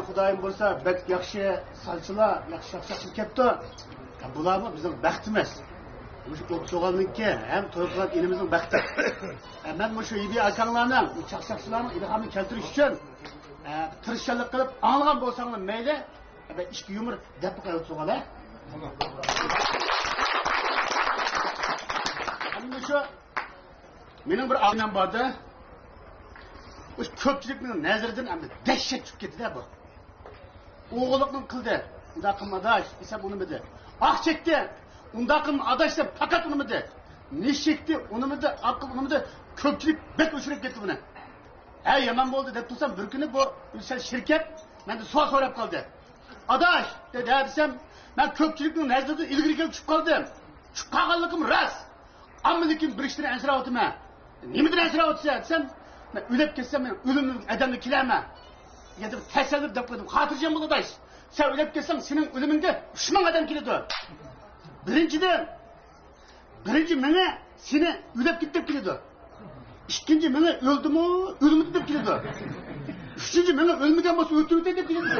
Xudoyim bo'lsa, bek yaxshi salchilar, yaxshi shaqshaqchil ketdi. Bularmi bizning baxtimiz. Shu o'tso'g'anlikka ham to'y qilib elimizning baxti. Men shu Ibi akanglarning, shaqshaqchilarning ilhomini keltirish uchun tirishchilik qilib anlagan bo'lsanglar mayli, ishki yumur deb qo'yib Endi shu mening bir oynam borda. O'sha ko'pchilikning nazaridan endi dahshat chiqib ketdi-da bu. O'g'illikning qildi. Unda qilmadash, esa unimidi. Aqchekdi. Unda qilma adash deb faqat unimidi. Neshikdi, unimidi, aql unimidi ko'pchilik bek o'chirib ketdi buni. Yomon bo'ldi deb tursam bir kuni bu o'sha shirkat mendan savol so'rab qoldi. Adash dedi desam, men ko'pchilikning nazaridan ilgari kelib chiqib qoldim. Chiqib qolganligim rost. Ammo lekin bir ishni ansirayapman. Nimadan ansirayapsan desam, men o'lib ketsam men o'limni adamni kelama. Yetib tasalli deb qo'ydim. Xotirjam bo'l adash. Sen o'lib ketsang sening o'limingga 3000 odam keladi. Birinchi menga seni o'lib ketib keladi. İkinci menga o'ldimi, o'lmadi deb keladi. Uchinchi menga o'lmagan bo'lsa o'tib deb keladi.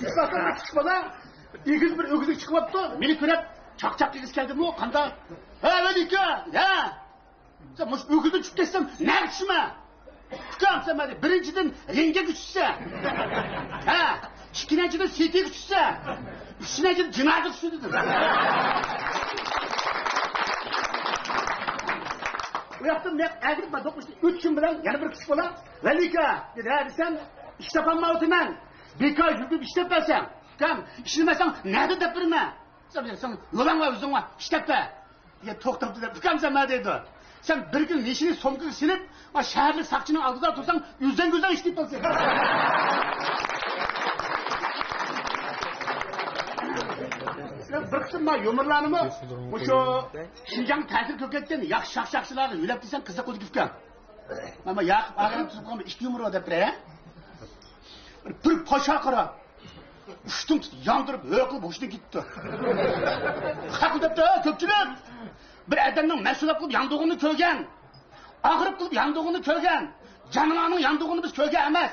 İsfatlar çıkmadan egiz bir ögüzlük çıkıptı. Beni görüp çak egiz geldim o kanda. Velika, ya. Sen bu ögüzlük çıkıp geçsem ne düşme? Çıkam sen beni birinciden renge güçse. İkinciden sete güçse. Üçünciden cinadı güçse dedim. Bu yaptım ne? Ergin bana dokmuştu. 3 gün bilen yani bir kişi falan. Velika, dedi sen iş yapanma otumen. Bir kay yürüdüm işletmesem. Tamam, işlemesem nerede depreme? Sen yolan var uzun var, işletme. Ya toktaptı da, tıkam sen ne dedi? Sen bir gün neşini somkunu silip, şehirli sakçının altında dursan, yüzden işleyip olsun. Bir kısım var, yumurlarını bu şu Şinjan tesir köketken, yak şakşakçıları, yülep diysen kısa kodu gitken. Ama yak, ağırım tutup kalma, işki yumuru o depreye. Bir paşa kara. Uçtum yandırıp ökülüp hoşuna gitti. Hakikaten de köpçülük. Bir adamın mesulap kılıp yandığını kögen. Ağırıp kılıp yandığını kögen. Canımanın yandığını biz köge emez.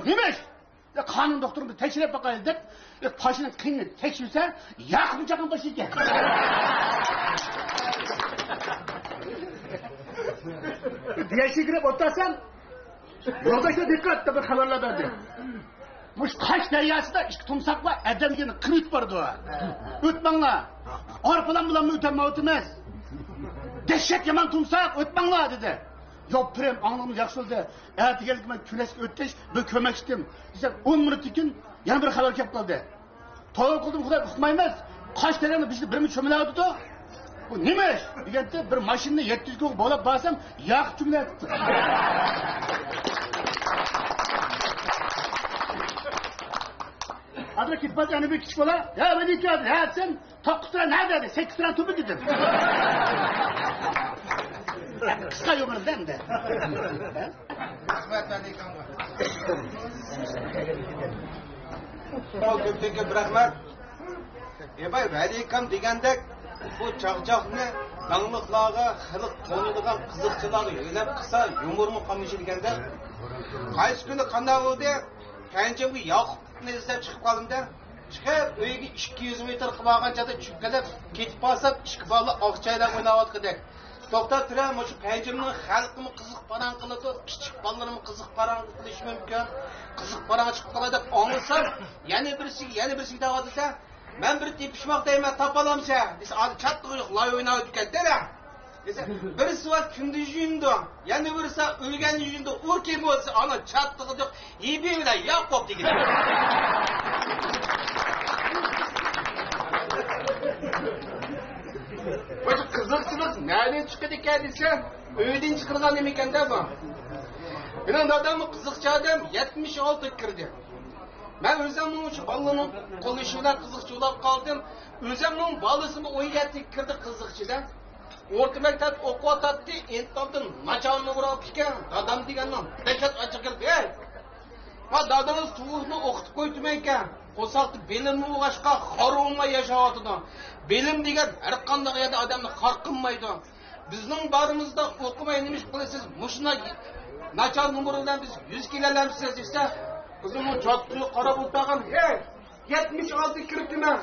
Neymiş? Kanun doktorunu tekşirip bakayım dep. Paşının kıyını tekşirse yakmayacağın başı gel. Diğer şey girip otursan yoldaşına dikkat tabi haberler verdi. Bu kaç deryasında iki tumsakla edemgeni kırık vardı o. Ötmanla. Arpadan bulan mı ötemez. Dehşet yaman tumsak ötmanla dedi. Yok prem anlamı yakşı oldu. Eğer geldik ben külesk ötteş böyle kömek istedim. İşte 10 minut iken yana bir haber kep kaldı. Toğul kıldım Xuday ıkmaymaz. Kaç deryasında bizde birimi çömele aldı da. Bu neymiş? Degende bir maşinni 700 kök bolap basam yak cümle etti. Adına gitmez yani bir kişi falan. Ya ben iki adı. Ya sen 9 lira neredeydi? 8 lira tüpü dedim. Kısa yolunu değil mi de? Köpteki bırakmak. Bay radikam degende bu çakçakını dağınıklığa, hılık konuluğa, kızıkçılığa yönep kısa yumurmu kamışı degende. Kaç günü kanal oldu. Kence bu Yakup ne izlep çıkıp kaldım da. Çıkıp öyle 200 metre kıvağınca da çıkıp ketip basıp işki bağlı akçayla oynavat kıdak. Doktor Türen şu penciminin halkımı kızık paran kılıdı, küçük ballarımı kızık paran kılış mümkün. Kızık paran çıkıp kaladık anılsam, yeni birisi davatırsa, ben bir tepişmek deyime tapalamsa, biz adı çattığı yok, lay oynavat tüket değil mi? Birisi var kündüz yüzünde, yani birisi ölgen yüzünde, urkem olsa ana çattığı yok, iyi bir bile Yakup diye gidiyor. Başka kızıksınız, nereden çıkıyor kendisi? Öğden çıkırgan demekken de bu. Benim adamı kızıkçı adam 76 kirdi. Ben özümün şu balının konuşuyla kızıkçı olarak kaldım. Özümün balısını o yeti kirdi kızıkçıdan. Orta mektep oku atattı, entamdın maçağını vurup iken, adam diyenin beşet açık girdi. Dadamız tuğusunu okutup koydum eken. Qo'saltib belimni uğaşqa xorumla yaşawatıdı. Belim degan har qanday yerda odamni xor qilmaydi. bizning barimizda o'qimay nima ish qilasiz? Mushuna nachar numar bilan biz 100 kelalamiz esa, qizim chotni qarab o'tirgan, "Hey, 76 kiritman.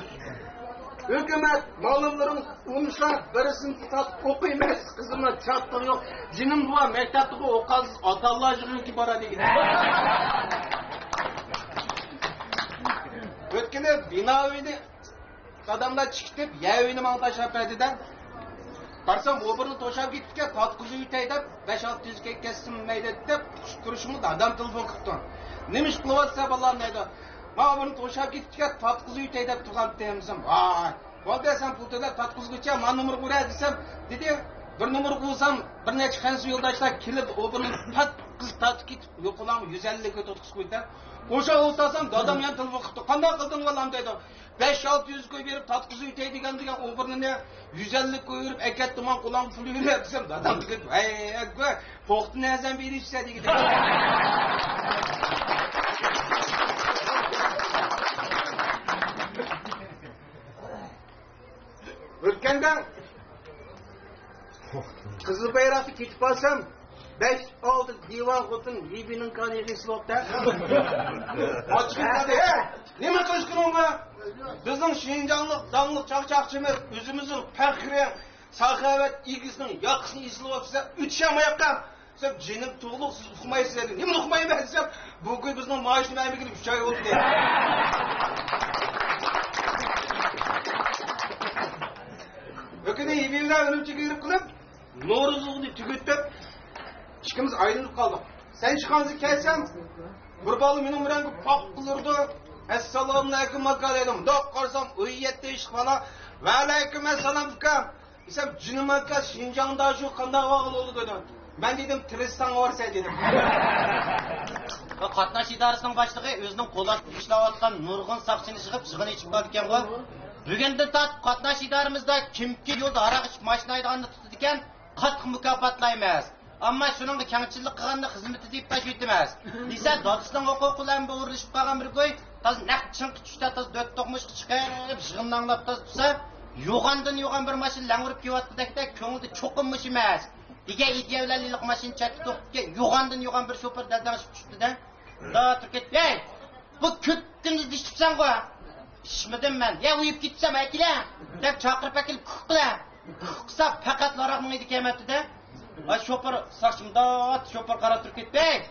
Hükümet malımların umuşa verisini tutat okuyamaz kızıma çattım yok. Cinim bu mektepte okalsız atallacığın ki bana değil. Ötkene bina evini adamlar çıkıp ya evini mantaş yapediden. Karsam oburunu toşap gittikçe tatkızı üteyden 5-600 kessin meydette kuruşumu da adam telefon kıptı. Neymiş kılavatsa ballar neydi? Ma bunu toşap gittikçe tatkızı üteyden tutan demizim. Vay. Oldu sen pultada tatkızgıça ma numar koyar desem dedi bir numar koysam bir neçe kansı yoldaşlar kelip oburunu tatkız tatkit yokulam 150 ke tatkız koydu. Oşa olsasam dadam yan telefon kıptı. Qanday qilding valam dedi. 5-600 koy berip tatkızı ütey degan oburunu ne 150 koyup ekettim man kulağım pul yürüyor desem dadam dedi. Ey poxtu nezem berişse dedi. Ülkenden Kızıl Bayrak'ı ketip alsam 5-6 divan kutun Libya'nın kanı yedisi oldu da. Açıkta de. Neme kışkırın mı? Bizim Şincanlık, danlık, çakçakçımız, özümüzün fəxri, sahavet, ilgisinin yakısını isili olsa 3 yamayaktan. Sen cinim tuğluk siz okumayısın dedin. Neme okumayı ben desem bugün bizim maaşını vermekle 3 ay oldu diye. Ökene evinler önümçe girip kılıp, Noruzluğunu tüketip, işkimiz ayrılıp kaldık. Sen çıkanızı kelsem, bir balı benim rengi pak bulurdu. Esselamu aleyküm makal edim. Dok karsam, uyyette işik bana. Ve aleyküm esselam fikam. İsem cünüm makal Şincan'da şu kanda bağlı oldu dedim. Ben dedim, Tristan varsa dedim. Qatnaş idarəsinin başlığı özünün qo'llashib ishlayotgan nurg'un saqchini chiqib sig'ini ichib qolib ekan qo'y. Bugundan tortib qatnash idaramizda kimki yo'lda aroq ichib mashina haydag'anni tutadi ekan, qattiq mukofotlaymiz. Ammo shuningga kamchilik qilganni xizmati deb tashlaymiz. Desa dadisining huquqlari bilan urilishib qolgan bir qo'y, toz naq chinqi tushda toz döt to'qmush chiqib, yig'inlanlab toz tutsa, yo'g'andan yo'g'an bir mashina lang'urib kelyotgandek ko'ngilda cho'qinmish emas. Diga ideyalarlik mashina chatib to'qibga yo'g'andan yo'g'an bir shoför daldalashib tushdi-da. Da Türkiye, hey, bu küttünüz dişipsen koy. Pişmedim ben. Ya uyup gitsem ekile. Dep çakırıp ekil kıkla. Kıksa fakat larakmın idi kemepti de. Ay şoför saçım da şoför kara Türkiye, hey,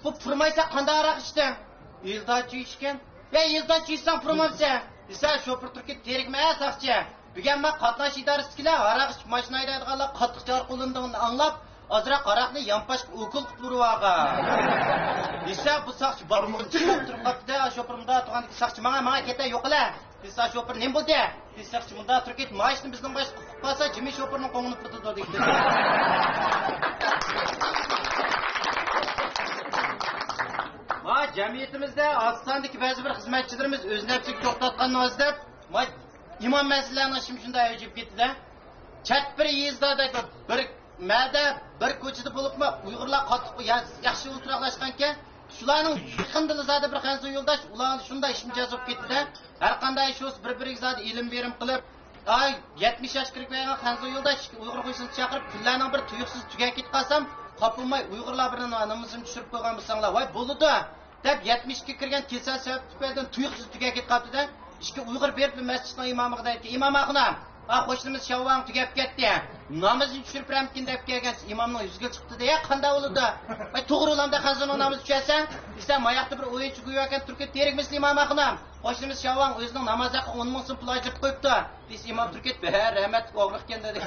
bu pırmaysa kanda arak işte. Yıldacı işken. Ya yıldacı işsen pırmamsa. İsa şoför Türkiye terikme ya sakçı. Bugün ben katnaş idaresi kile arak iş maşinayı da katık çağır kullandığını anlap. Azra qaroqni yampash o'kil qilib turvaga. Desa bu saqchi barmoqni chiqib turib qoldi. Shopirimda turgan saqchi menga keta yo'qla. Desa shopir nima bo'ldi? Desa saqchi bunda turib ket, mashina bizning bosh qilib qolsa, jimi shopirning qo'ngini putdi dedi. Va jamiyatimizda Ostonadagi ba'zi bir xizmatchilarimiz o'z nafsiga to'xtatganini o'zida, imom masalalarni shunday ajib ketdi-da. Chat bir yezdada bir Mada bir ko'chada bo'libmi Uyg'urlar qotib yaxshi o'tiraqlashganki, shularning yaqindili zada bir qancha yo'ldosh ular shunday ishimjoz bo'lib ketdi-da. Har qanday shu bir-biriga zada ilm berim qilib, ay 70 yosh kirib qo'ygan qancha yo'ldosh Uyg'ur qo'shini chaqirib, kunlarning bir tuyuqsiz tugab ketib qolsam, qopilmay Uyg'urlar birini namusini tushirib qo'ygan bo'lsanglar, voy bo'ldi deb 70 ga kirgan kesal sabab tufaylidan tuyuqsiz tugab ketib qoldi-da. Ishga Uyg'ur berib masjidning imomiga aytdi, imom axunam, qo'shnimiz Shavvon tugab ketdi. Namazını tushirib ramkin deb kelgan imomning yuziga chiqdi-da, ya qanday bo'ldi? Voy to'g'ri ulamda qanzoni namoz tushasang, desa mayaqda bir o'yinchi qo'ygan Turkiya terik misli imom axunam. Qo'shnimiz Shavvon o'zining namoz haqi 10 ming so'm pul ajrab qo'yibdi. Desa imom Turkiya, "Rahmat, o'g'riq ekan" dedi.